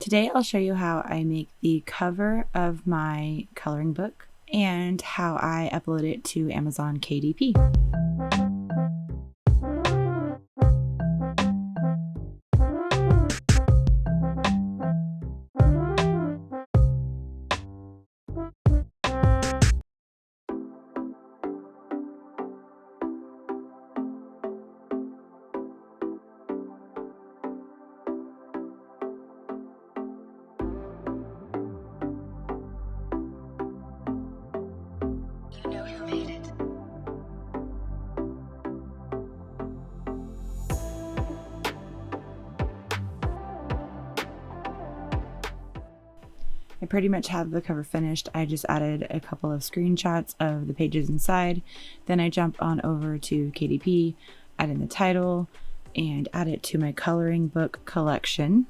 today I'll show you how I make the cover of my coloring book and how I upload it to Amazon KDP. I pretty much have the cover finished. I just added a couple of screenshots of the pages inside. Then I jump on over to KDP, add in the title, and add it to my coloring book collection.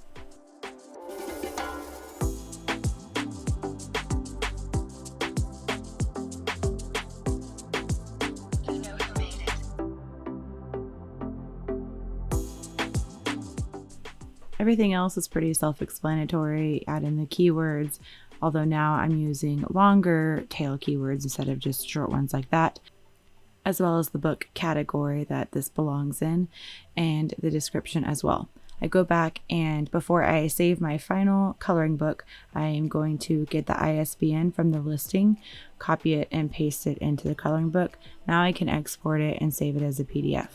Everything else is pretty self-explanatory. Add in the keywords, although now I'm using longer tail keywords instead of just short ones like that, as well as the book category that this belongs in and the description as well. I go back, and before I save my final coloring book, I am going to get the ISBN from the listing, copy it, and paste it into the coloring book. Now I can export it and save it as a PDF.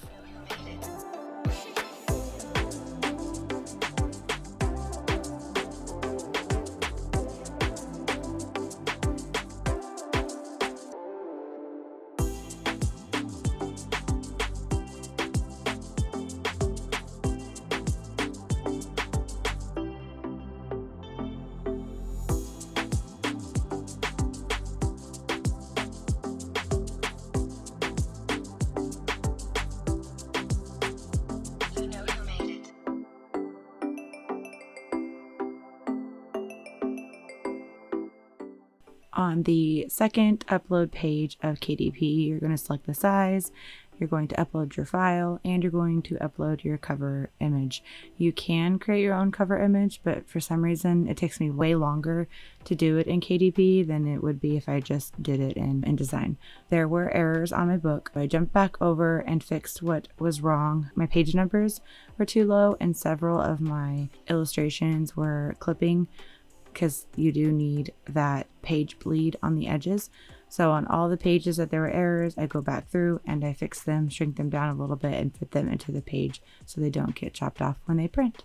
On the second upload page of KDP, you're going to select the size, you're going to upload your file, and you're going to upload your cover image. You can create your own cover image, but for some reason it takes me way longer to do it in KDP than it would be if I just did it in InDesign. There were errors on my book. I jumped back over and fixed what was wrong. My page numbers were too low and several of my illustrations were clipping, because you do need that page bleed on the edges. So on all the pages that there were errors, I go back through and I fix them, shrink them down a little bit, and fit them into the page so they don't get chopped off when they print.